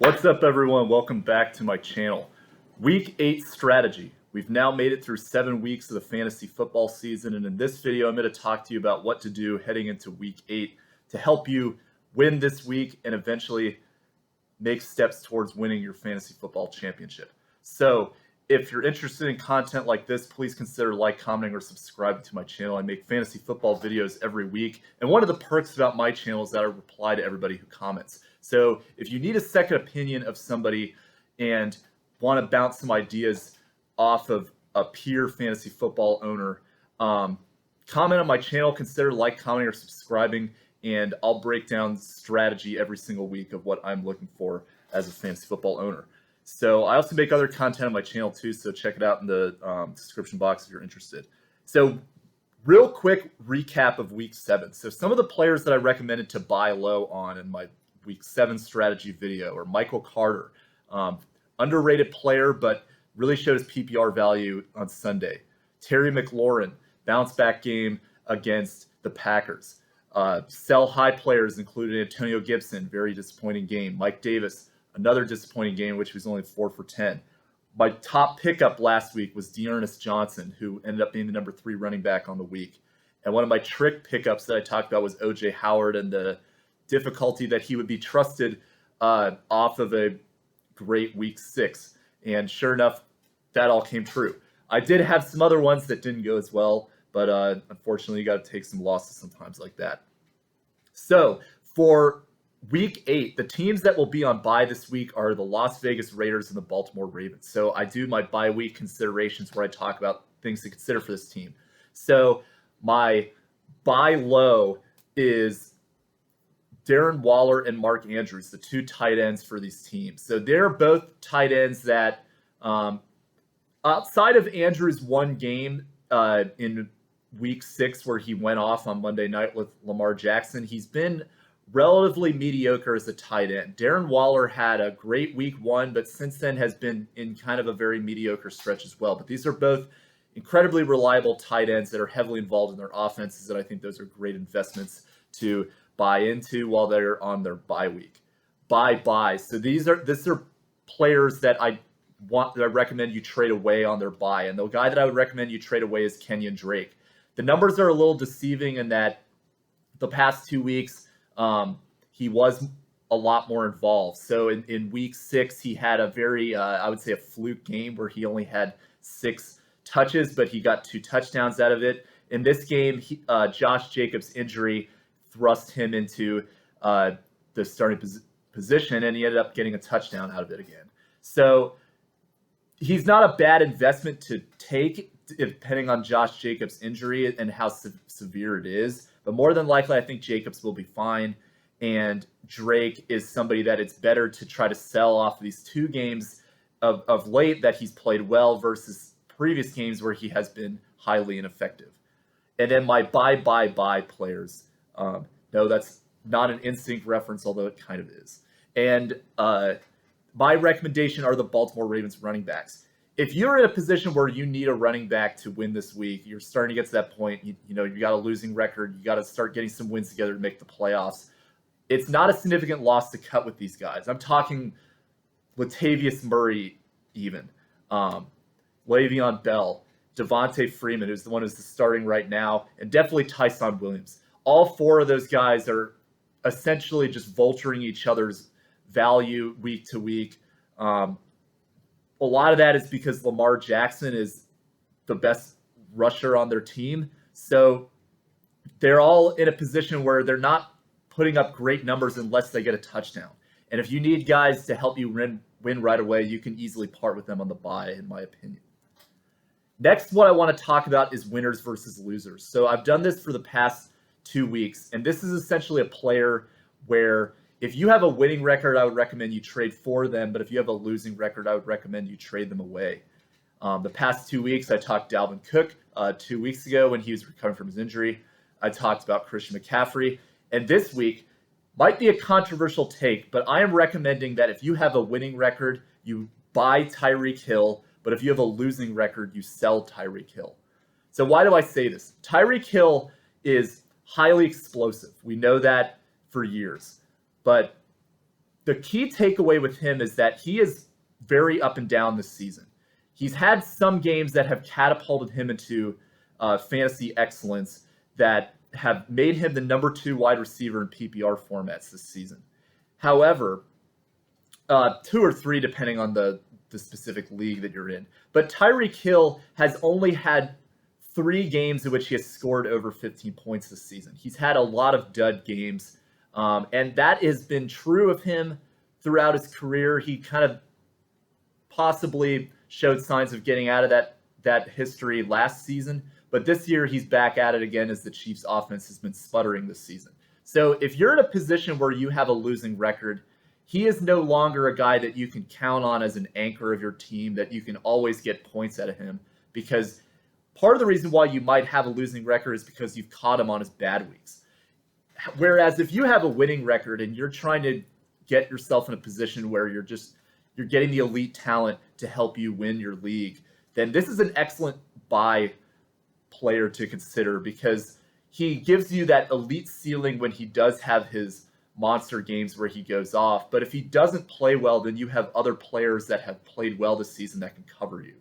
What's up, everyone? Welcome back to my channel. Week 8 strategy. We've now made it through 7 weeks of the fantasy football season, and in this video, I'm going to talk to you about what to do heading into Week 8 to help you win this week and eventually make steps towards winning your fantasy football championship. So, if you're interested in content like this, please consider commenting, or subscribing to my channel. I make fantasy football videos every week, and one of the perks about my channel is that I reply to everybody who comments. So if you need a second opinion of somebody and want to bounce some ideas off of a peer fantasy football owner, comment on my channel, consider commenting, or subscribing, and I'll break down strategy every single week of what I'm looking for as a fantasy football owner. So I also make other content on my channel too, so check it out in the description box if you're interested. So real quick recap of Week 7. So some of the players that I recommended to buy low on in my Week 7 strategy video are Michael Carter, underrated player, but really showed his PPR value on Sunday. Terry McLaurin, bounce back game against the Packers. Sell high players included Antonio Gibson, very disappointing game. Mike Davis, another disappointing game, which was only 4 for 10. My top pickup last week was Dearness Johnson, who ended up being the number 3 running back on the week. And one of my trick pickups that I talked about was O.J. Howard and the difficulty that he would be trusted off of a great Week 6. And sure enough, that all came true. I did have some other ones that didn't go as well, but unfortunately, you got to take some losses sometimes like that. So for Week 8, the teams that will be on bye this week are the Las Vegas Raiders and the Baltimore Ravens. So I do my bye week considerations where I talk about things to consider for this team. So my buy low is Darren Waller and Mark Andrews, the 2 tight ends for these teams. So they're both tight ends that, outside of Andrews' one game in Week 6 where he went off on Monday night with Lamar Jackson, he's been relatively mediocre as a tight end. Darren Waller had a great Week 1, but since then has been in kind of a very mediocre stretch as well. But these are both incredibly reliable tight ends that are heavily involved in their offenses, and I think those are great investments to buy into while they're on their bye week. Bye. So these are players that I recommend you trade away on their bye. And the guy that I would recommend you trade away is Kenyan Drake. The numbers are a little deceiving in that the past 2 weeks, he was a lot more involved. So in Week 6, he had a very, I would say, a fluke game where he only had 6 touches, but he got 2 touchdowns out of it. In this game, Josh Jacobs' injury thrust him into the starting position, and he ended up getting a touchdown out of it again. So he's not a bad investment to take, depending on Josh Jacobs' injury and how severe it is. But more than likely, I think Jacobs will be fine, and Drake is somebody that it's better to try to sell off these 2 games of late that he's played well versus previous games where he has been highly ineffective. And then my buy players. No, that's not an instinct reference, although it kind of is. And my recommendation are the Baltimore Ravens running backs. If you're in a position where you need a running back to win this week, you're starting to get to that point, you got a losing record, you got to start getting some wins together to make the playoffs. It's not a significant loss to cut with these guys. I'm talking Latavius Murray even, Le'Veon Bell, Davante Freeman, who's the one who's starting right now, and definitely Tyson Williams. All 4 of those guys are essentially just vulturing each other's value week to week. A lot of that is because Lamar Jackson is the best rusher on their team. So they're all in a position where they're not putting up great numbers unless they get a touchdown. And if you need guys to help you win right away, you can easily part with them on the bye, in my opinion. Next, what I want to talk about is winners versus losers. So I've done this for the past 2 weeks, and this is essentially a player where if you have a winning record, I would recommend you trade for them, but if you have a losing record, I would recommend you trade them away. The past 2 weeks, I talked Dalvin Cook 2 weeks ago when he was recovering from his injury. I talked about Christian McCaffrey, and this week might be a controversial take, but I am recommending that if you have a winning record, you buy Tyreek Hill, but if you have a losing record, you sell Tyreek Hill. So why do I say this? Tyreek Hill is highly explosive. We know that for years. But the key takeaway with him is that he is very up and down this season. He's had some games that have catapulted him into fantasy excellence that have made him the number 2 wide receiver in PPR formats this season. However, 2 or 3 depending on the specific league that you're in. But Tyreek Hill has only had 3 games in which he has scored over 15 points this season. He's had a lot of dud games, and that has been true of him throughout his career. He kind of possibly showed signs of getting out of that history last season, but this year he's back at it again as the Chiefs' offense has been sputtering this season. So if you're in a position where you have a losing record, he is no longer a guy that you can count on as an anchor of your team, that you can always get points out of him, because part of the reason why you might have a losing record is because you've caught him on his bad weeks. Whereas if you have a winning record and you're trying to get yourself in a position where you're getting the elite talent to help you win your league, then this is an excellent buy player to consider, because he gives you that elite ceiling when he does have his monster games where he goes off. But if he doesn't play well, then you have other players that have played well this season that can cover you.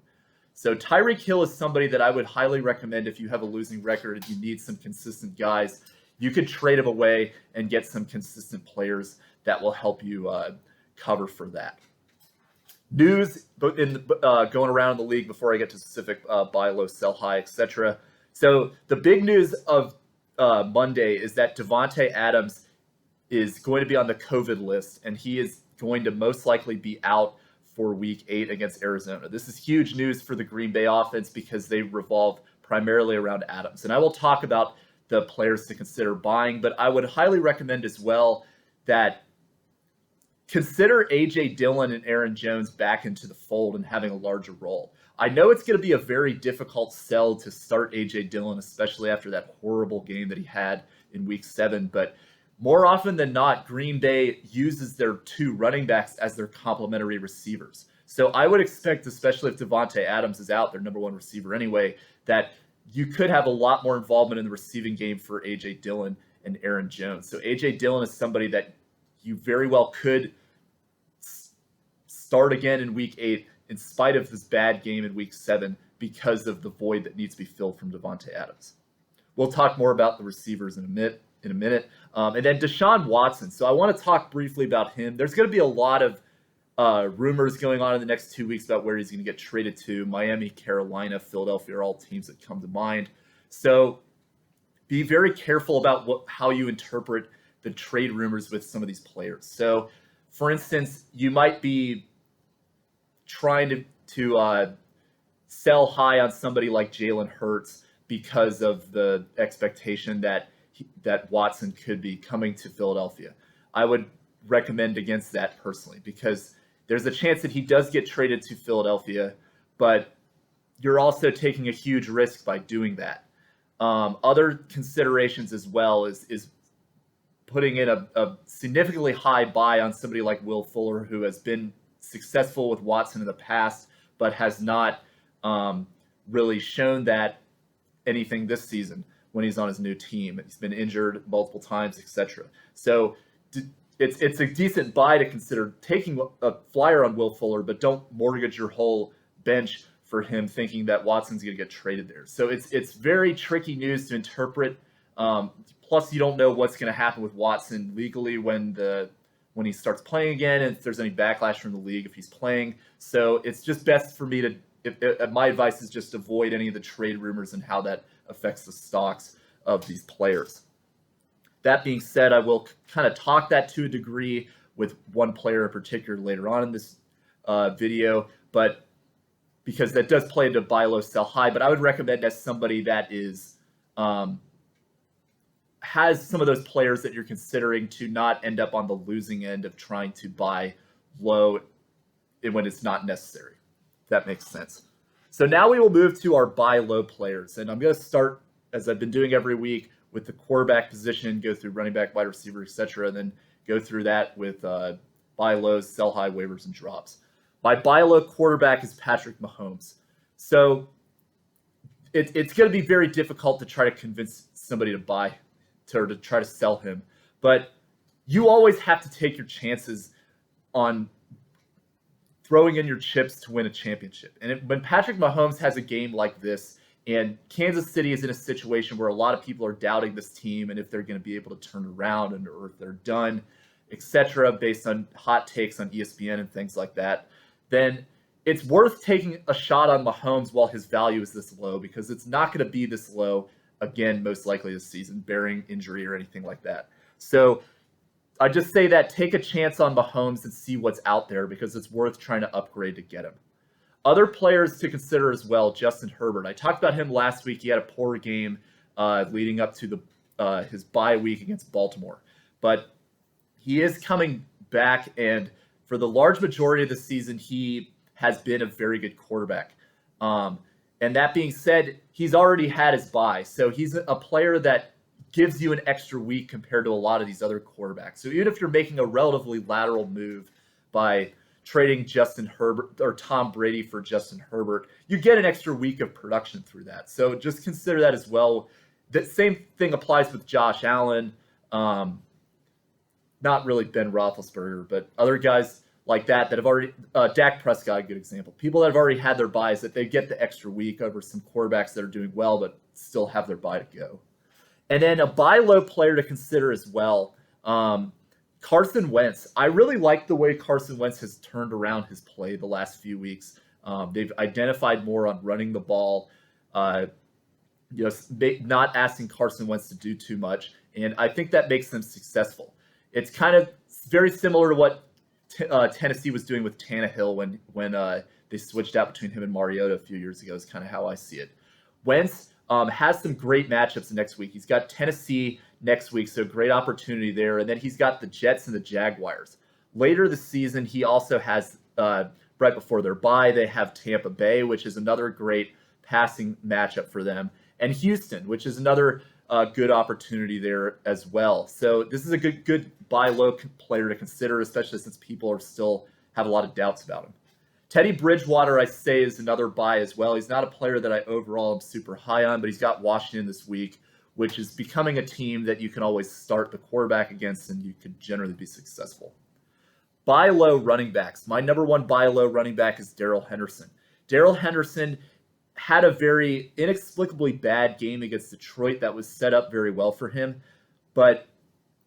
So Tyreek Hill is somebody that I would highly recommend if you have a losing record and you need some consistent guys. You could trade him away and get some consistent players that will help you cover for that. News going around the league before I get to specific buy low, sell high, etc. So the big news of Monday is that Davante Adams is going to be on the COVID list, and he is going to most likely be out for Week 8 against Arizona. This is huge news for the Green Bay offense because they revolve primarily around Adams. And I will talk about the players to consider buying, but I would highly recommend as well that consider A.J. Dillon and Aaron Jones back into the fold and having a larger role. I know it's going to be a very difficult sell to start A.J. Dillon, especially after that horrible game that he had in Week 7, but more often than not, Green Bay uses their 2 running backs as their complementary receivers. So I would expect, especially if Davante Adams is out, their number 1 receiver anyway, that you could have a lot more involvement in the receiving game for A.J. Dillon and Aaron Jones. So A.J. Dillon is somebody that you very well could start again in Week 8 in spite of this bad game in Week 7 because of the void that needs to be filled from Davante Adams. We'll talk more about the receivers in a minute. And then Deshaun Watson. So I want to talk briefly about him. There's going to be a lot of rumors going on in the next 2 weeks about where he's going to get traded to. Miami, Carolina, Philadelphia are all teams that come to mind. So be very careful about how you interpret the trade rumors with some of these players. So, for instance, you might be trying to sell high on somebody like Jalen Hurts because of the expectation that Watson could be coming to Philadelphia. I would recommend against that personally, because there's a chance that he does get traded to Philadelphia, but you're also taking a huge risk by doing that. Other considerations as well is putting in a significantly high buy on somebody like Will Fuller, who has been successful with Watson in the past, but has not really shown that anything this season when he's on his new team. He's been injured multiple times, etc. So it's a decent buy to consider taking a flyer on Will Fuller, but don't mortgage your whole bench for him thinking that Watson's going to get traded there. So it's very tricky news to interpret. Plus, you don't know what's going to happen with Watson legally when he starts playing again, and if there's any backlash from the league if he's playing. So it's just best for me my advice is just avoid any of the trade rumors and how that affects the stocks of these players. That being said, I will kind of talk that to a degree with one player in particular later on in this video, but because that does play into buy low, sell high. But I would recommend as somebody that is has some of those players that you're considering to not end up on the losing end of trying to buy low when it's not necessary. If that makes sense. So now we will move to our buy low players. And I'm going to start, as I've been doing every week, with the quarterback position, go through running back, wide receiver, etc., and then go through that with buy lows, sell high, waivers, and drops. My buy low quarterback is Patrick Mahomes. So it's going to be very difficult to try to convince somebody to buy or to try to sell him. But you always have to take your chances on throwing in your chips to win a championship. And when Patrick Mahomes has a game like this, and Kansas City is in a situation where a lot of people are doubting this team and if they're going to be able to turn around or if they're done, etc., based on hot takes on ESPN and things like that, then it's worth taking a shot on Mahomes while his value is this low, because it's not going to be this low again, most likely this season, bearing injury or anything like that. So I just say that take a chance on Mahomes and see what's out there, because it's worth trying to upgrade to get him. Other players to consider as well, Justin Herbert. I talked about him last week. He had a poor game leading up to his bye week against Baltimore. But he is coming back, and for the large majority of the season, he has been a very good quarterback. And that being said, he's already had his bye. So he's a player that gives you an extra week compared to a lot of these other quarterbacks. So even if you're making a relatively lateral move by trading Justin Herbert or Tom Brady for Justin Herbert, you get an extra week of production through that. So just consider that as well. The same thing applies with Josh Allen. Not really Ben Roethlisberger, but other guys like that have already, Dak Prescott, a good example. People that have already had their buys, that they get the extra week over some quarterbacks that are doing well, but still have their bye to go. And then a buy low player to consider as well, Carson Wentz. I really like the way Carson Wentz has turned around his play the last few weeks. They've identified more on running the ball, not asking Carson Wentz to do too much, and I think that makes them successful. It's kind of very similar to what Tennessee was doing with Tannehill when they switched out between him and Mariota a few years ago. Is kind of how I see it. Wentz has some great matchups next week. He's got Tennessee next week, so great opportunity there. And then he's got the Jets and the Jaguars. Later this season, he also has, right before their bye, they have Tampa Bay, which is another great passing matchup for them, and Houston, which is another good opportunity there as well. So this is a good buy low player to consider, especially since people are still have a lot of doubts about him. Teddy Bridgewater, I say, is another buy as well. He's not a player that I overall am super high on, but he's got Washington this week, which is becoming a team that you can always start the quarterback against, and you can generally be successful. Buy low running backs. My number one buy low running back is Darrell Henderson. Darrell Henderson had a very inexplicably bad game against Detroit that was set up very well for him, but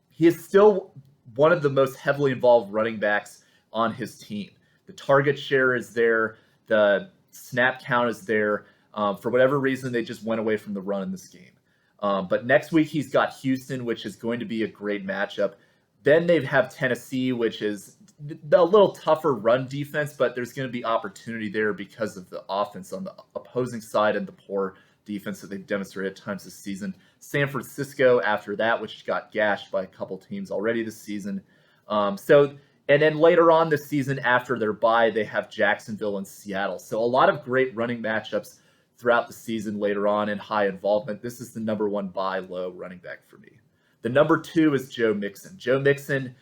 he is still one of the most heavily involved running backs on his team. The target share is there. The snap count is there. For whatever reason, they just went away from the run in this game. But next week, he's got Houston, which is going to be a great matchup. Then they have Tennessee, which is a little tougher run defense, but there's going to be opportunity there because of the offense on the opposing side and the poor defense that they've demonstrated at times this season. San Francisco after that, which got gashed by a couple teams already this season. And then later on this season, after their bye, they have Jacksonville and Seattle. So a lot of great running matchups throughout the season later on and high involvement. This is the number one buy low running back for me. The number two is Joe Mixon. Joe Mixon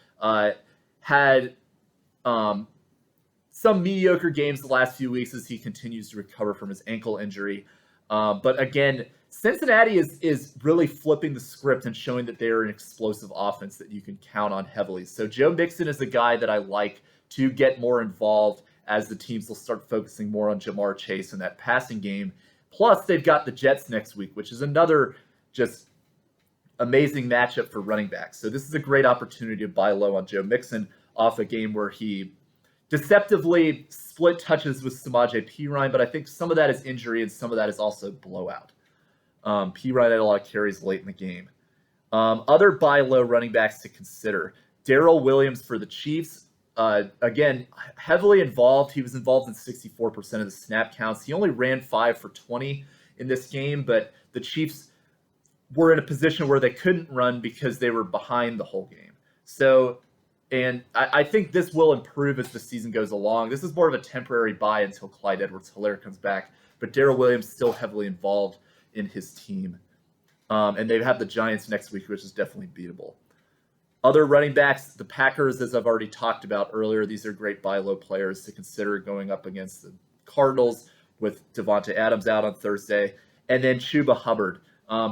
had some mediocre games the last few weeks as he continues to recover from his ankle injury. But again, Cincinnati is really flipping the script and showing that they are an explosive offense that you can count on heavily. So Joe Mixon is a guy that I like to get more involved as the teams will start focusing more on Jamar Chase in that passing game. Plus, they've got the Jets next week, which is another just amazing matchup for running backs. So this is a great opportunity to buy low on Joe Mixon off a game where he deceptively split touches with Samaje Perine, but I think some of that is injury and some of that is also blowout. Perine had a lot of carries late in the game. Other buy low running backs to consider. Darrell Williams for the Chiefs. Again, heavily involved. He was involved in 64% of the snap counts. He only ran 5 for 20 in this game, but the Chiefs were in a position where they couldn't run because they were behind the whole game. And I think this will improve as the season goes along. This is more of a temporary buy until Clyde Edwards-Helaire comes back, but Darrell Williams still heavily involved in his team. And they have the Giants next week, which is definitely beatable. Other running backs, the Packers, as I've already talked about earlier, these are great buy low players to consider going up against the Cardinals with Davante Adams out on Thursday. And then Chuba Hubbard,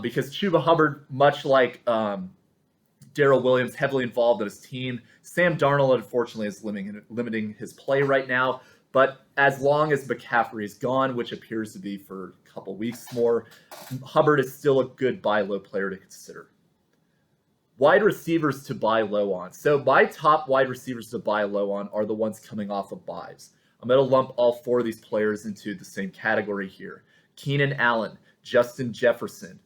because Chuba Hubbard, much like Darrell Williams heavily involved in his team. Sam Darnold, unfortunately, is limiting his play right now. But as long as McCaffrey is gone, which appears to be for a couple weeks more, Hubbard is still a good buy low player to consider. Wide receivers to buy low on. So my top wide receivers to buy low on are the ones coming off of buys. I'm going to lump all four of these players into the same category here. Keenan Allen, Justin Jefferson,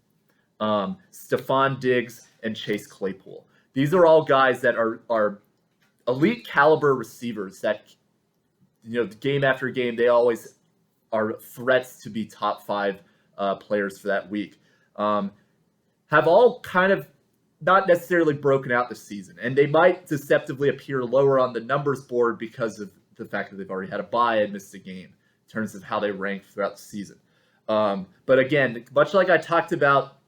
Stefon Diggs, and Chase Claypool. These are all guys that are elite caliber receivers that, game after game, they always are threats to be top 5 players for that week. Have all kind of not necessarily broken out this season, and they might deceptively appear lower on the numbers board because of the fact that they've already had a bye and missed a game in terms of how they rank throughout the season. But again, much like I talked about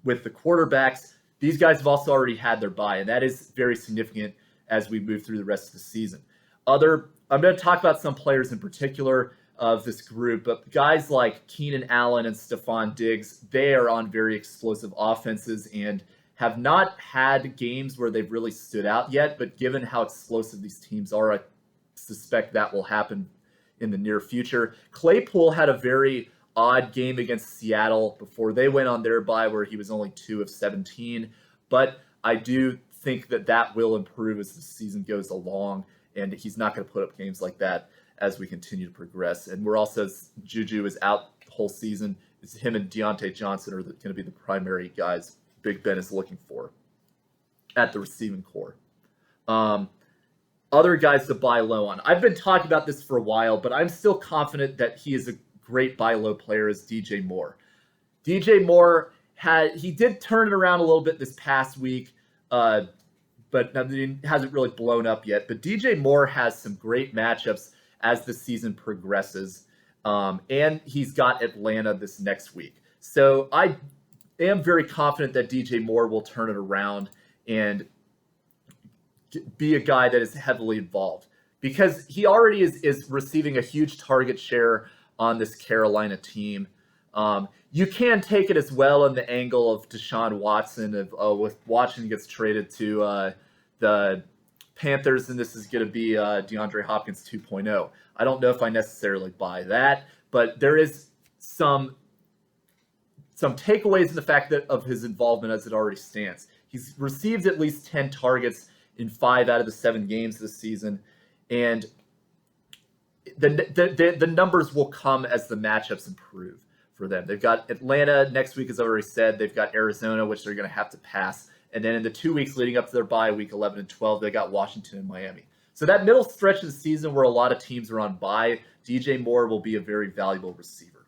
with the quarterbacks, these guys have also already had their bye, and that is very significant as we move through the rest of the season. I'm going to talk about some players in particular of this group, but guys like Keenan Allen and Stefon Diggs, they are on very explosive offenses and have not had games where they've really stood out yet, but given how explosive these teams are, I suspect that will happen in the near future. Claypool had a very odd game against Seattle before they went on their bye where he was only 2 of 17, but I do think that will improve as the season goes along, and he's not going to put up games like that as we continue to progress. And we're also, Juju is out the whole season. It's him and Deontay Johnson are going to be the primary guys Big Ben is looking for at the receiving core. Other guys to buy low on. I've been talking about this for a while, but I'm still confident that he is a great buy low player is DJ Moore. DJ Moore he did turn it around a little bit this past week, but it hasn't really blown up yet. But DJ Moore has some great matchups as the season progresses, and he's got Atlanta this next week. So I am very confident that DJ Moore will turn it around and be a guy that is heavily involved because he already is receiving a huge target share on this Carolina team. You can take it as well in the angle of Deshaun Watson with Watson gets traded to the Panthers, and this is going to be DeAndre Hopkins 2.0. I don't know if I necessarily buy that, but there is some takeaways in the fact that of his involvement as it already stands. He's received at least 10 targets in 5 out of the 7 games this season, and the numbers will come as the matchups improve for them. They've got Atlanta next week, as I already said. They've got Arizona, which they're going to have to pass. And then in the 2 weeks leading up to their bye, week 11 and 12, they got Washington and Miami. So that middle stretch of the season where a lot of teams are on bye, DJ Moore will be a very valuable receiver.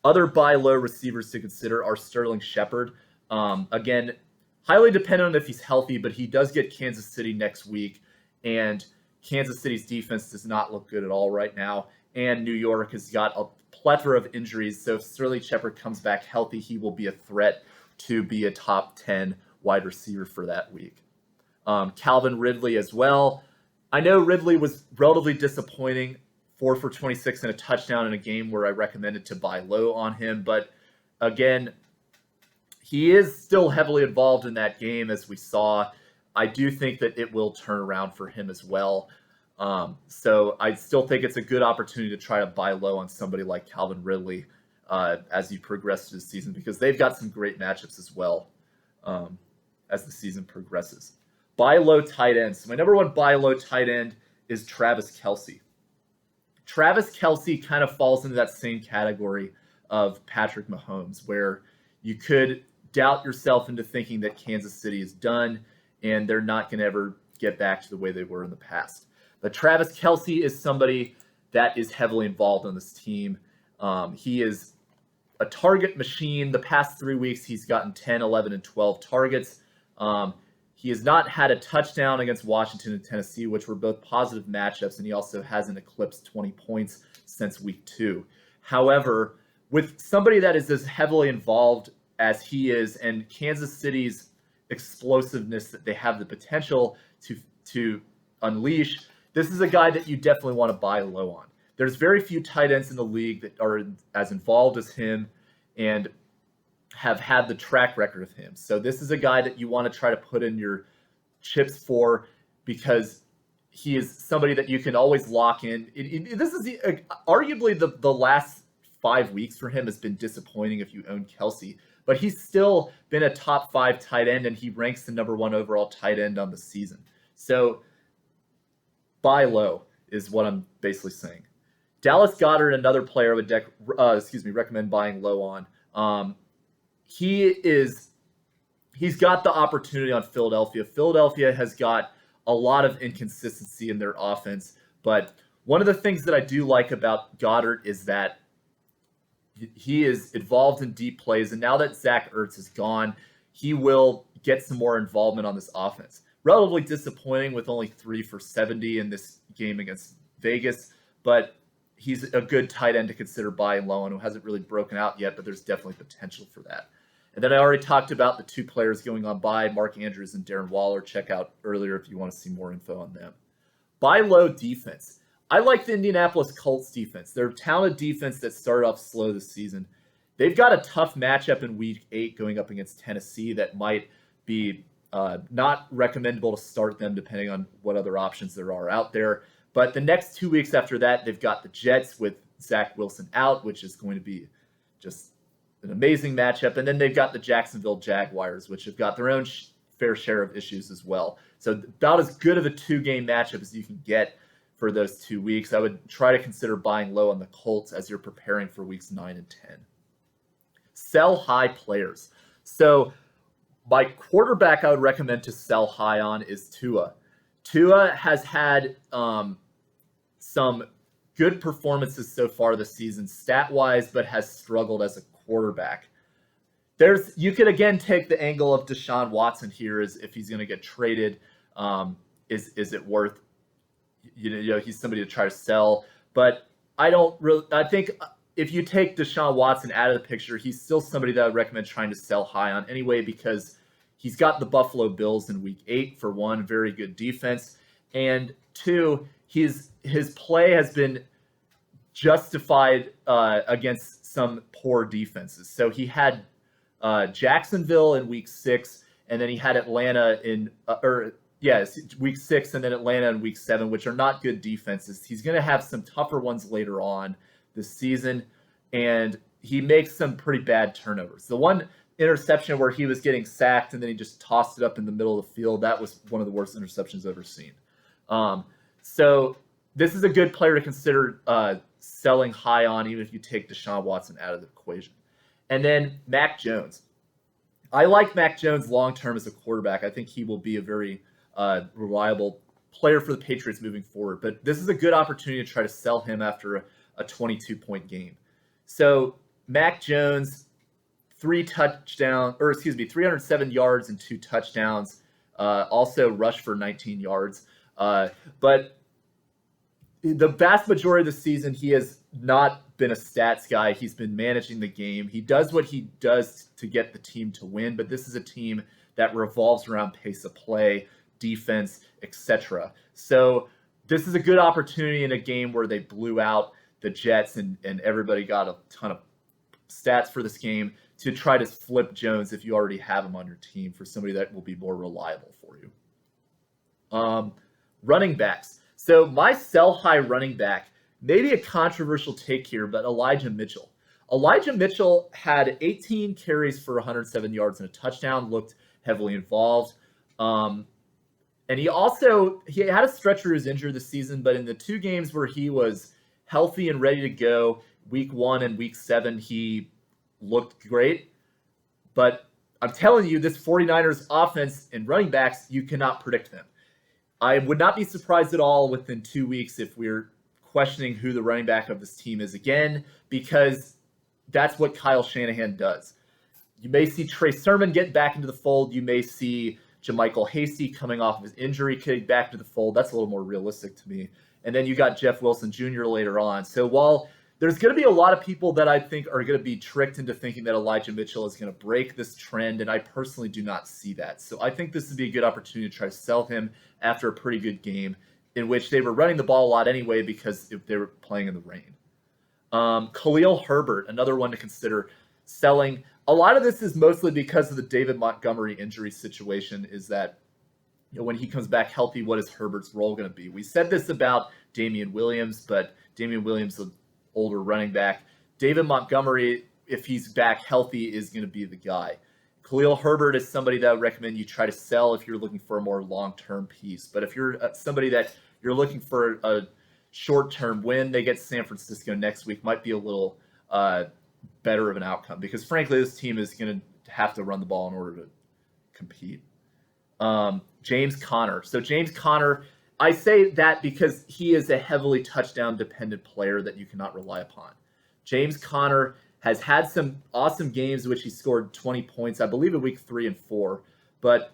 Other buy low receivers to consider are Sterling Shepard. Again, highly dependent on if he's healthy, but he does get Kansas City next week. And Kansas City's defense does not look good at all right now. And New York has got a plethora of injuries. So if Sterling Shepard comes back healthy, he will be a threat to be a top 10 wide receiver for that week. Calvin Ridley as well. I know Ridley was relatively disappointing, 4 for 26 and a touchdown in a game where I recommended to buy low on him. But again, he is still heavily involved in that game, as we saw. I do think that it will turn around for him as well. So I still think it's a good opportunity to try to buy low on somebody like Calvin Ridley as you progress through the season, because they've got some great matchups as well as the season progresses. Buy low tight ends. So my number 1 buy low tight end is Travis Kelce. Travis Kelce kind of falls into that same category of Patrick Mahomes, where you could doubt yourself into thinking that Kansas City is done and they're not going to ever get back to the way they were in the past. But Travis Kelce is somebody that is heavily involved on this team. He is a target machine. The past 3 weeks, he's gotten 10, 11, and 12 targets. He has not had a touchdown against Washington and Tennessee, which were both positive matchups, and he also hasn't eclipsed 20 points since week 2. However, with somebody that is as heavily involved as he is, and Kansas City's explosiveness that they have the potential to unleash, this is a guy that you definitely want to buy low on. There's very few tight ends in the league that are as involved as him, and have had the track record of him. So this is a guy that you want to try to put in your chips for because he is somebody that you can always lock in. This is arguably the last 5 weeks for him has been disappointing if you own Kelce, but he's still been a top 5 tight end, and he ranks the number 1 overall tight end on the season. So buy low is what I'm basically saying. Dallas Goedert, another player I would recommend buying low on. He's got the opportunity on Philadelphia. Philadelphia has got a lot of inconsistency in their offense, but one of the things that I do like about Goedert is that he is involved in deep plays, and now that Zach Ertz is gone, he will get some more involvement on this offense. Relatively disappointing with only 3 for 70 in this game against Vegas, but he's a good tight end to consider buying low on, who hasn't really broken out yet, but there's definitely potential for that. And then I already talked about the 2 players going on by, Mark Andrews and Darren Waller. Check out earlier if you want to see more info on them. Buy low defense. I like the Indianapolis Colts defense. They're a talented defense that started off slow this season. They've got a tough matchup in Week 8 going up against Tennessee that might be not recommendable to start them depending on what other options there are out there. But the next 2 weeks after that, they've got the Jets with Zach Wilson out, which is going to be just an amazing matchup. And then they've got the Jacksonville Jaguars, which have got their own fair share of issues as well. So about as good of a 2-game matchup as you can get for those 2 weeks. I would try to consider buying low on the Colts as you're preparing for weeks 9 and 10. Sell high players. So my quarterback I would recommend to sell high on is Tua. Tua has had some good performances so far this season, stat-wise, but has struggled as a quarterback. You could again take the angle of Deshaun Watson here, is if he's going to get traded, is it worth? He's somebody to try to sell, but I think if you take Deshaun Watson out of the picture, he's still somebody that I would recommend trying to sell high on anyway, because he's got the Buffalo Bills in Week 8 for 1, very good defense, and 2, his play has been justified against some poor defenses. So he had Jacksonville in Week 6, and then he had Atlanta in Week 6, and then Atlanta in Week 7, which are not good defenses. He's going to have some tougher ones later on this season, and he makes some pretty bad turnovers. The one interception where he was getting sacked and then he just tossed it up in the middle of the field, that was one of the worst interceptions I've ever seen. So this is a good player to consider selling high on, even if you take Deshaun Watson out of the equation. And then Mac Jones. I like Mac Jones long-term as a quarterback. I think he will be a very reliable player for the Patriots moving forward. But this is a good opportunity to try to sell him after a 22-point game. So Mac Jones, 307 yards and 2 touchdowns. Also rushed for 19 yards. But the vast majority of the season, he has not been a stats guy. He's been managing the game. He does what he does to get the team to win, but this is a team that revolves around pace of play, defense, etc. So this is a good opportunity in a game where they blew out the Jets and everybody got a ton of stats for this game to try to flip Jones if you already have him on your team for somebody that will be more reliable for you. Running backs. So my sell high running back, maybe a controversial take here, but Elijah Mitchell. Elijah Mitchell had 18 carries for 107 yards and a touchdown, looked heavily involved. And he had a stretch where he was injured this season, but in the 2 games where he was healthy and ready to go, Week 1 and Week 7, he looked great. But I'm telling you, this 49ers offense and running backs, you cannot predict them. I would not be surprised at all within 2 weeks if we're questioning who the running back of this team is again, because that's what Kyle Shanahan does. You may see Trey Sermon get back into the fold. You may see JaMychal Hasty coming off of his injury getting back to the fold. That's a little more realistic to me. And then you got Jeff Wilson Jr. later on. So while there's going to be a lot of people that I think are going to be tricked into thinking that Elijah Mitchell is going to break this trend, and I personally do not see that. So I think this would be a good opportunity to try to sell him after a pretty good game in which they were running the ball a lot anyway because they were playing in the rain. Khalil Herbert, another one to consider selling. a lot of this is mostly because of the David Montgomery injury situation, is that when he comes back healthy, what is Herbert's role going to be? We said this about Damien Williams, but Damien Williams, an older running back. David Montgomery, if he's back healthy, is going to be the guy. Khalil Herbert is somebody that I would recommend you try to sell if you're looking for a more long-term piece. But if you're somebody that you're looking for a short-term win, they get San Francisco next week, might be a little better of an outcome, because frankly, this team is going to have to run the ball in order to compete. James Conner. So James Conner, I say that because he is a heavily touchdown-dependent player that you cannot rely upon. James Conner has had some awesome games in which he scored 20 points, I believe, in week 3 and 4. But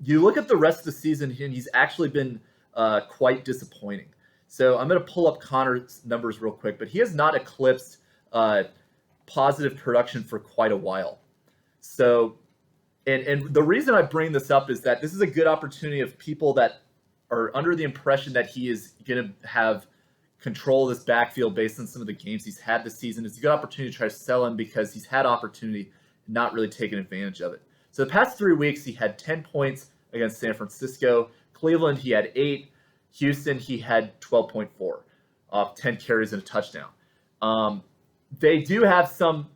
you look at the rest of the season, and he's actually been quite disappointing. So I'm going to pull up Conner's numbers real quick, but he has not eclipsed positive production for quite a while. So, and the reason I bring this up is that this is a good opportunity of people that are under the impression that he is going to have control of this backfield based on some of the games he's had this season. It's a good opportunity to try to sell him because he's had opportunity, not really taken advantage of it. So the past 3 weeks, he had 10 points against San Francisco. Cleveland, he had 8. Houston, he had 12.4 off 10 carries and a touchdown. They do have some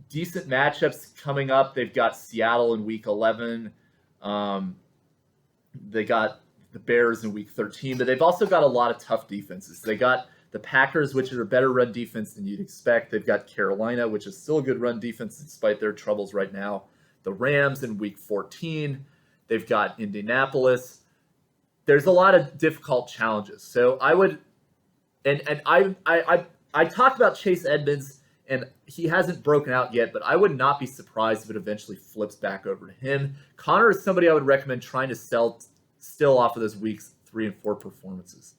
decent matchups coming up. They've got Seattle in week 11. They got the Bears in week 13, but they've also got a lot of tough defenses. They got the Packers, which are a better run defense than you'd expect. They've got Carolina, which is still a good run defense despite their troubles right now. The Rams in week 14. They've got Indianapolis. There's a lot of difficult challenges. So I would, and I talked about Chase Edmonds, and he hasn't broken out yet, but I would not be surprised if it eventually flips back over to him. Conner is somebody I would recommend trying to sell still off of those weeks 3 and 4 performances.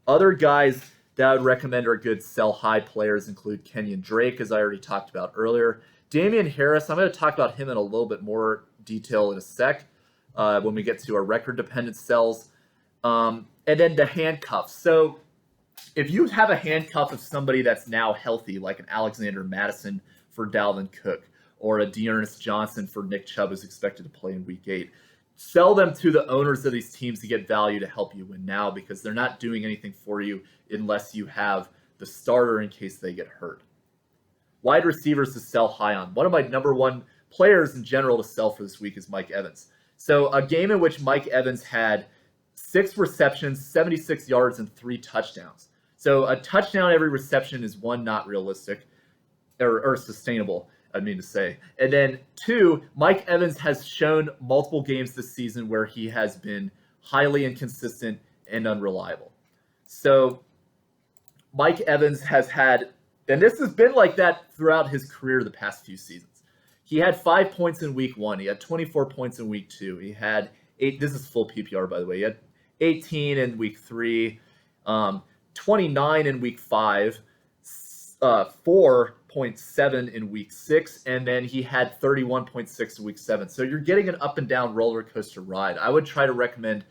Other guys that I would recommend are good sell-high players include Kenyan Drake, as I already talked about earlier. Damien Harris, I'm going to talk about him in a little bit more detail in a sec when we get to our record-dependent sells. And then the handcuffs. So if you have a handcuff of somebody that's now healthy, like an Alexander Madison for Dalvin Cook, or a Dearness Johnson for Nick Chubb, who's expected to play in week 8, sell them to the owners of these teams to get value to help you win now, because they're not doing anything for you unless you have the starter in case they get hurt. Wide receivers to sell high on. One of my number one players in general to sell for this week is Mike Evans. So a game in which Mike Evans had 6 receptions, 76 yards, and 3 touchdowns. So a touchdown every reception is, 1, not realistic or sustainable, I mean to say. And then 2, Mike Evans has shown multiple games this season where he has been highly inconsistent and unreliable. So Mike Evans has had, and this has been like that throughout his career the past few seasons. He had 5 points in week 1. He had 24 points in week 2. He had 8, this is full PPR by the way. He had 18 in week 3, 29 in week 5, 4.7 in week 6, and then he had 31.6 in week 7. So you're getting an up and down roller coaster ride. I would try to recommend,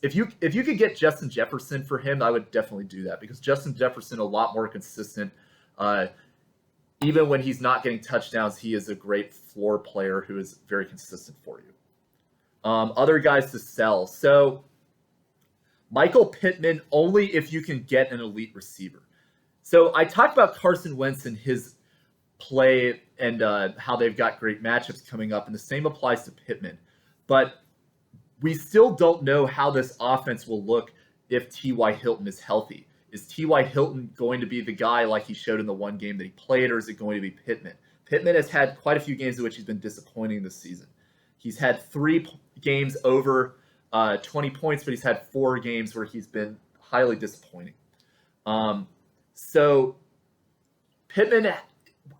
if you could get Justin Jefferson for him, I would definitely do that, because Justin Jefferson a lot more consistent. Even when he's not getting touchdowns, he is a great floor player who is very consistent for you. Other guys to sell. So Michael Pittman, only if you can get an elite receiver. So I talked about Carson Wentz and his play and how they've got great matchups coming up, and the same applies to Pittman. But we still don't know how this offense will look if T.Y. Hilton is healthy. Is T.Y. Hilton going to be the guy like he showed in the one game that he played, or is it going to be Pittman? Pittman has had quite a few games in which he's been disappointing this season. He's had 3 games over 20 points, but he's had 4 games where he's been highly disappointing. So Pittman,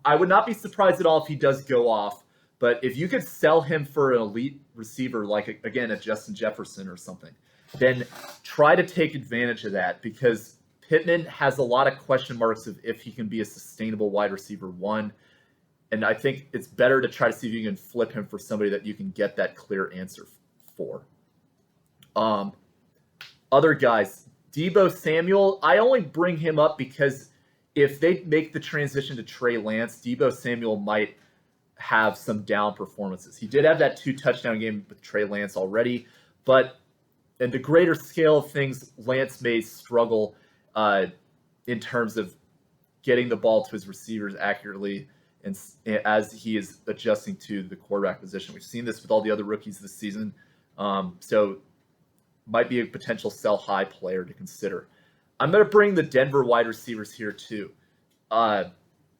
I would not be surprised at all if he does go off, but if you could sell him for an elite receiver, like, again, a Justin Jefferson or something, then try to take advantage of that, because Pittman has a lot of question marks of if he can be a sustainable wide receiver 1. And I think it's better to try to see if you can flip him for somebody that you can get that clear answer for. Other guys, Deebo Samuel, I only bring him up because if they make the transition to Trey Lance, Deebo Samuel might have some down performances. He did have that 2 touchdown game with Trey Lance already, but in the greater scale of things, Lance may struggle in terms of getting the ball to his receivers accurately and as he is adjusting to the quarterback position. We've seen this with all the other rookies this season. So might be a potential sell high player to consider. I'm going to bring the Denver wide receivers here too.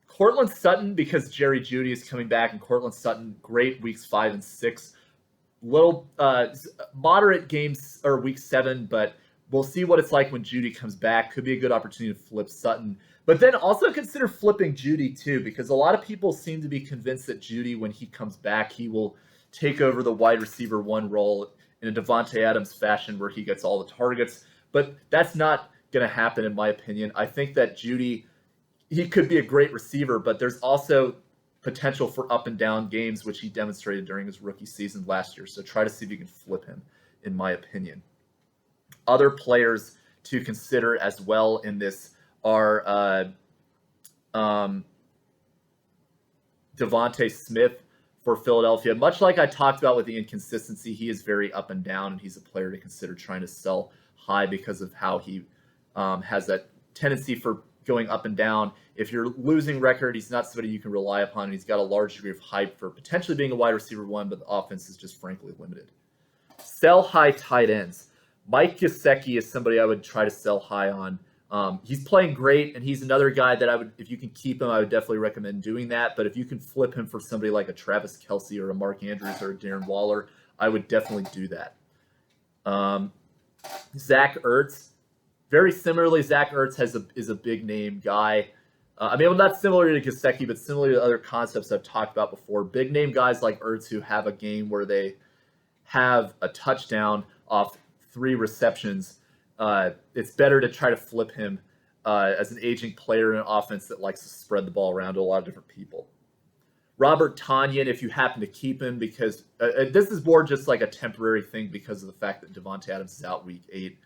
Cortland Sutton, because Jerry Jeudy is coming back, and Cortland Sutton, great weeks 5 and 6. Little moderate games or week 7, but we'll see what it's like when Jeudy comes back. Could be a good opportunity to flip Sutton. But then also consider flipping Jeudy too, because a lot of people seem to be convinced that Jeudy, when he comes back, he will take over the wide receiver 1 role in a Davante Adams fashion where he gets all the targets. But that's not going to happen, in my opinion. I think that Jeudy, he could be a great receiver, but there's also potential for up and down games, which he demonstrated during his rookie season last year. So try to see if you can flip him, in my opinion. Other players to consider as well in this are Devontae Smith for Philadelphia. Much like I talked about with the inconsistency, he is very up and down, and he's a player to consider trying to sell high because of how he has that tendency for going up and down. If you're losing record, he's not somebody you can rely upon, and he's got a large degree of hype for potentially being a wide receiver 1, but the offense is just frankly limited. Sell high tight ends. Mike Gesicki is somebody I would try to sell high on. He's playing great, and he's another guy that I would, if you can keep him, I would definitely recommend doing that. But if you can flip him for somebody like a Travis Kelce or a Mark Andrews or a Darren Waller, I would definitely do that. Zach Ertz, very similarly, Zach Ertz is a big name guy. I mean, well, not similar to Gesicki, but similar to other concepts I've talked about before. Big name guys like Ertz who have a game where they have a touchdown off 3 receptions. It's better to try to flip him as an aging player in an offense that likes to spread the ball around to a lot of different people. Robert Tonyan, if you happen to keep him, because this is more just like a temporary thing because of the fact that Davante Adams is out week 8.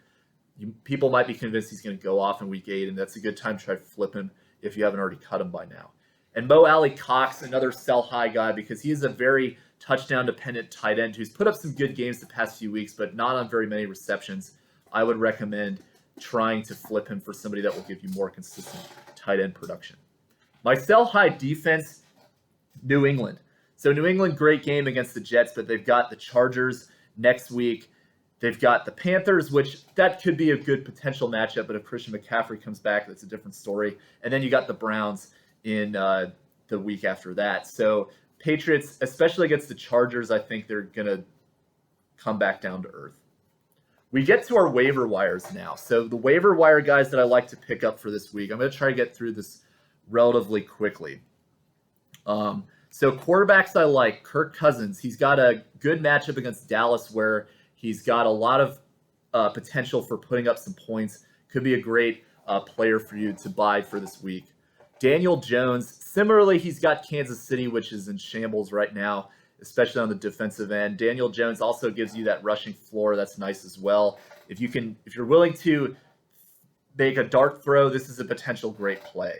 People might be convinced he's going to go off in week 8, and that's a good time to try to flip him if you haven't already cut him by now. And Mo Alley Cox, another sell high guy, because he is a very touchdown-dependent tight end who's put up some good games the past few weeks, but not on very many receptions. I would recommend trying to flip him for somebody that will give you more consistent tight end production. My sell high defense, New England. So New England, great game against the Jets, but they've got the Chargers next week. They've got the Panthers, which that could be a good potential matchup, but if Christian McCaffrey comes back, that's a different story. And then you got the Browns in the week after that. So Patriots, especially against the Chargers, I think they're going to come back down to earth. We get to our waiver wires now. So the waiver wire guys that I like to pick up for this week, I'm going to try to get through this relatively quickly. So quarterbacks I like, Kirk Cousins. He's got a good matchup against Dallas where he's got a lot of potential for putting up some points. Could be a great player for you to buy for this week. Daniel Jones, similarly, he's got Kansas City, which is in shambles right now, especially on the defensive end. Daniel Jones also gives you that rushing floor. That's nice as well. If you're willing to make a dart throw, this is a potential great play.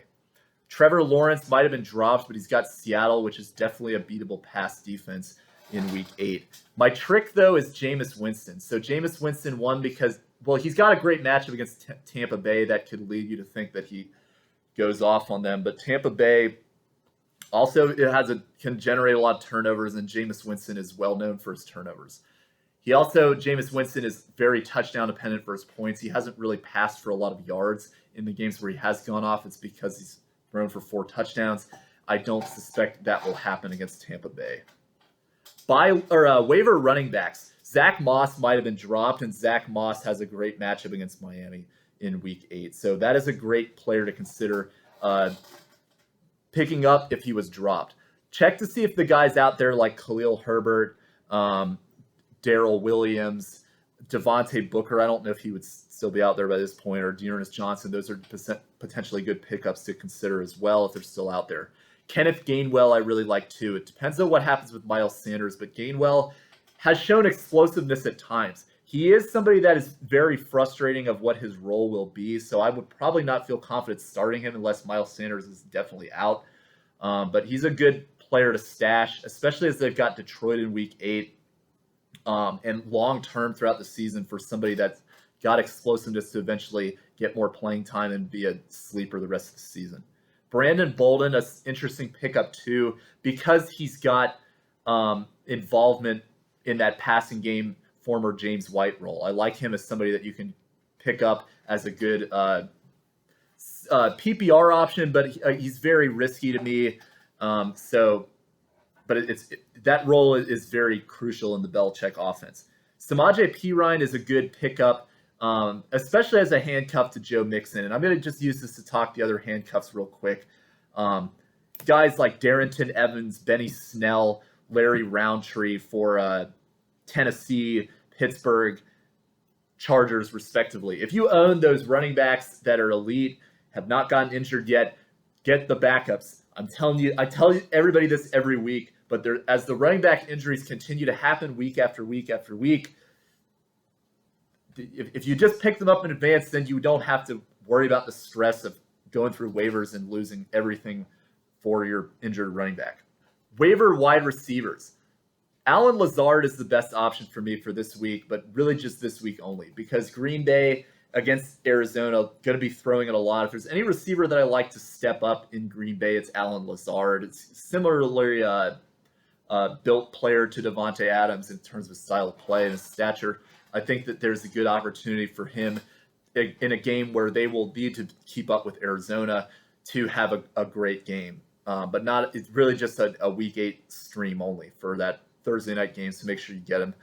Trevor Lawrence might have been dropped, but he's got Seattle, which is definitely a beatable pass defense in week 8. My trick, though, is Jameis Winston. So Jameis Winston won because, well, he's got a great matchup against Tampa Bay that could lead you to think that he goes off on them. But Tampa Bay also can generate a lot of turnovers, and Jameis Winston is well known for his turnovers. Jameis Winston is very touchdown dependent for his points. He hasn't really passed for a lot of yards in the games where he has gone off. It's because he's thrown for 4 touchdowns. I don't suspect that will happen against Tampa Bay. Waiver running backs. Zach Moss might have been dropped, and Zach Moss has a great matchup against Miami in week 8. So that is a great player to consider picking up if he was dropped. Check to see if the guys out there like Khalil Herbert, Darrell Williams, Devontae Booker, I don't know if he would still be out there by this point, or Dearness Johnson. Those are potentially good pickups to consider as well if they're still out there. Kenneth Gainwell I really like too. It depends on what happens with Miles Sanders, but Gainwell has shown explosiveness at times. He is somebody that is very frustrating of what his role will be, so I would probably not feel confident starting him unless Miles Sanders is definitely out. But he's a good player to stash, especially as they've got Detroit in Week 8, and long-term throughout the season for somebody that's got explosiveness to eventually get more playing time and be a sleeper the rest of the season. Brandon Bolden, an interesting pickup too, because he's got involvement in that passing game, former James White role. I like him as somebody that you can pick up as a good PPR option, but he's very risky to me. That role is very crucial in the Belichick offense. Samaje Perine is a good pickup, especially as a handcuff to Joe Mixon. And I'm going to just use this to talk the other handcuffs real quick. Guys like Darrington Evans, Benny Snell, Larry Roundtree for Tennessee, Pittsburgh, Chargers, respectively. If you own those running backs that are elite, have not gotten injured yet, get the backups. I'm telling you, I tell everybody this every week, but as the running back injuries continue to happen week after week after week, if you just pick them up in advance, then you don't have to worry about the stress of going through waivers and losing everything for your injured running back. Waiver wide receivers. Allen Lazard is the best option for me for this week, but really just this week only, because Green Bay against Arizona going to be throwing it a lot. If there's any receiver that I like to step up in Green Bay, it's Allen Lazard. It's similarly built player to Davante Adams in terms of his style of play and his stature. I think that there's a good opportunity for him in a game where they will need to keep up with Arizona to have a great game. But not, it's really just a Week 8 stream only for that Thursday night game, so make sure you get him.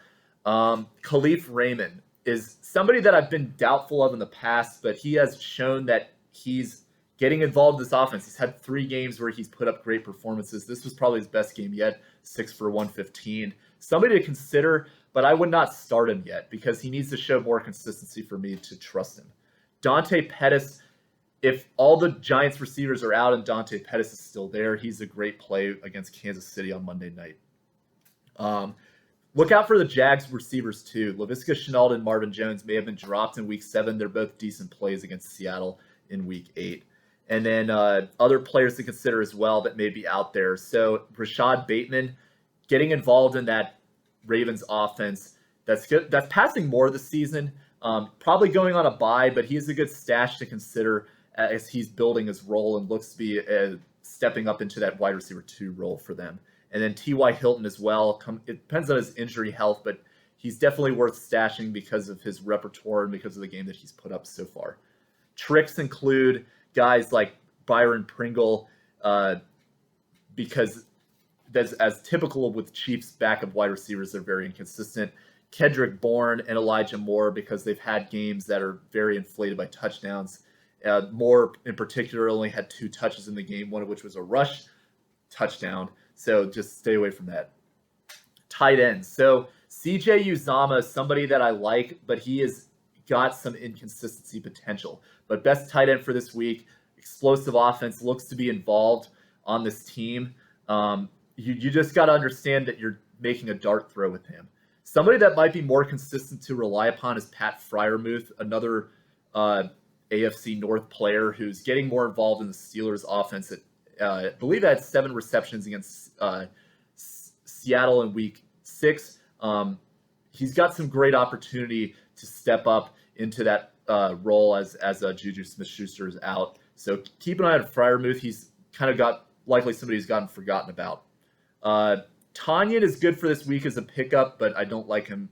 Khalif Raymond is somebody that I've been doubtful of in the past, but he has shown that he's getting involved in this offense. He's had 3 games where he's put up great performances. This was probably his best game yet, 6 for 115. Somebody to consider, but I would not start him yet because he needs to show more consistency for me to trust him. Dante Pettis, if all the Giants receivers are out and Dante Pettis is still there, he's a great play against Kansas City on Monday night. Look out for the Jags receivers too. Laviska Shenault and Marvin Jones may have been dropped in Week 7. They're both decent plays against Seattle in Week 8. And then other players to consider as well that may be out there. So Rashad Bateman getting involved in that Ravens offense that's good. That's passing more this season. Probably going on a bye, but he's a good stash to consider as he's building his role and looks to be stepping up into that wide receiver 2 role for them. And then T.Y. Hilton as well. It depends on his injury health, but he's definitely worth stashing because of his repertoire and because of the game that he's put up so far. Tricks include guys like Byron Pringle, because that's as typical with Chiefs backup wide receivers. They're very inconsistent. Kedrick Bourne and Elijah Moore, because they've had games that are very inflated by touchdowns. Moore in particular only had 2 touches in the game, one of which was a rush touchdown. So just stay away from that. Tight ends. So CJ Uzama is somebody that I like, but he has got some inconsistency potential. But best tight end for this week, explosive offense, looks to be involved on this team. You just got to understand that you're making a dart throw with him. Somebody that might be more consistent to rely upon is Pat Freiermuth, another AFC North player who's getting more involved in the Steelers offense. I believe had 7 receptions against Seattle in Week 6. He's got some great opportunity to step up into that role as Juju Smith-Schuster is out. So keep an eye on Freiermuth. He's kind of got likely somebody who's gotten forgotten about. Tanyan is good for this week as a pickup, but I don't like him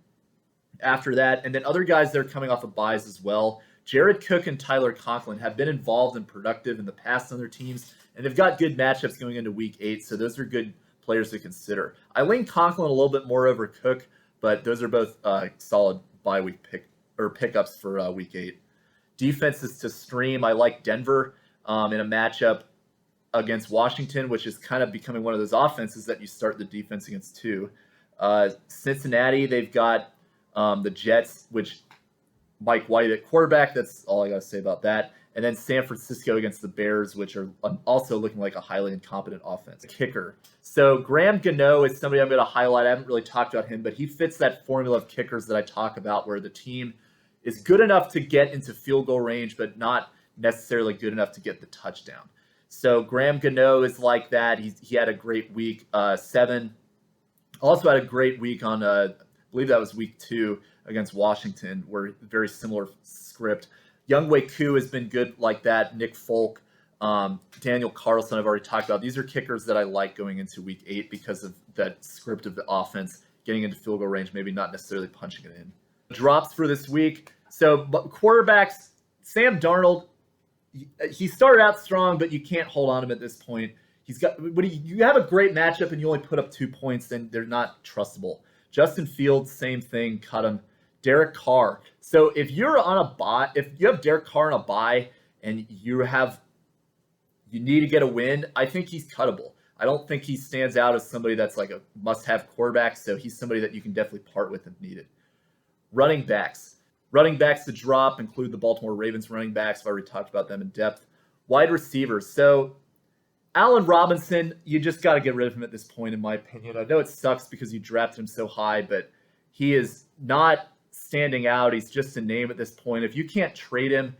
after that. And then other guys that are coming off of buys as well. Jared Cook and Tyler Conklin have been involved and productive in the past on their teams, and they've got good matchups going into Week 8, so those are good players to consider. I lean Conklin a little bit more over Cook, but those are both solid bye week pickups for Week 8. Defenses to stream, I like Denver in a matchup against Washington, which is kind of becoming one of those offenses that you start the defense against too. Cincinnati, they've got the Jets, which Mike White at quarterback. That's all I got to say about that. And then San Francisco against the Bears, which are also looking like a highly incompetent offense. Kicker. So Graham Gano is somebody I'm going to highlight. I haven't really talked about him, but he fits that formula of kickers that I talk about where the team is good enough to get into field goal range, but not necessarily good enough to get the touchdown. So Graham Gano is like that. He had a great week 7. Also had a great week on, I believe that was week 2 against Washington, where very similar script. Younghoe Koo has been good like that. Nick Folk, Daniel Carlson I've already talked about. These are kickers that I like going into week 8 because of that script of the offense, getting into field goal range, maybe not necessarily punching it in. Drops for this week. So quarterbacks, Sam Darnold, he started out strong, but you can't hold on to him at this point. When you have a great matchup and you only put up 2 points, then they're not trustable. Justin Fields, same thing, cut him. Derek Carr. So if you're on a bye, if you have Derek Carr on a bye and you need to get a win, I think he's cuttable. I don't think he stands out as somebody that's like a must-have quarterback, so he's somebody that you can definitely part with if needed. Running backs. Running backs to drop include the Baltimore Ravens running backs. I've already talked about them in depth. Wide receivers. So Allen Robinson, you just got to get rid of him at this point, in my opinion. I know it sucks because you drafted him so high, but he is not standing out. He's just a name at this point. If you can't trade him,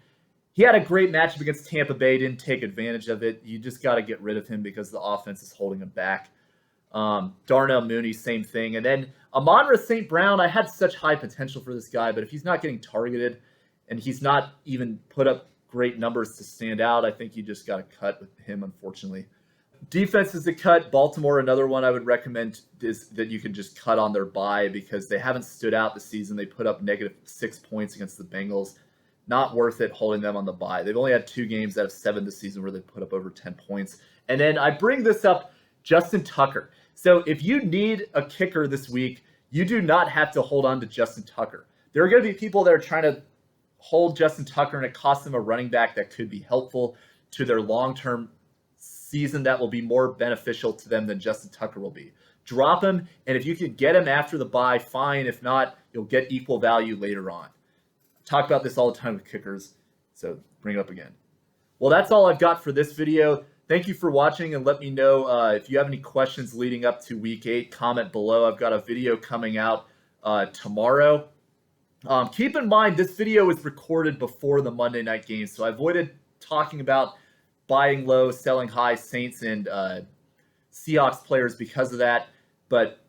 he had a great matchup against Tampa Bay, didn't take advantage of it. You just got to get rid of him because the offense is holding him back. Darnell Mooney, same thing. And then Amon-Ra St. Brown, I had such high potential for this guy, but if he's not getting targeted and he's not even put up great numbers to stand out, I think you just got to cut with him, unfortunately. Defense is a cut. Baltimore, another one I would recommend is that you can just cut on their bye because they haven't stood out this season. They put up -6 points against the Bengals. Not worth it holding them on the bye. They've only had 2 games out of 7 this season where they put up over 10 points. And then I bring this up, Justin Tucker. So if you need a kicker this week, you do not have to hold on to Justin Tucker. There are going to be people that are trying to hold Justin Tucker, and it costs them a running back that could be helpful to their long-term season, that will be more beneficial to them than Justin Tucker will be. Drop him, and if you can get him after the bye, fine. If not, you'll get equal value later on. I talk about this all the time with kickers, so bring it up again. Well, that's all I've got for this video. Thank you for watching, and let me know if you have any questions leading up to week 8. Comment below. I've got a video coming out tomorrow. Keep in mind, this video was recorded before the Monday night game, so I avoided talking about buying low, selling high Saints and Seahawks players because of that. But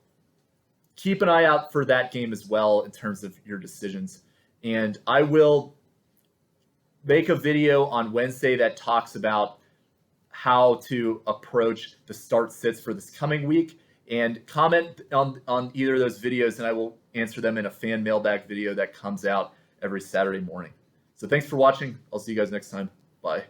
keep an eye out for that game as well in terms of your decisions. And I will make a video on Wednesday that talks about how to approach the start sits for this coming week. And comment on either of those videos, and I will answer them in a fan mailbag video that comes out every Saturday morning. So thanks for watching. I'll see you guys next time. Bye.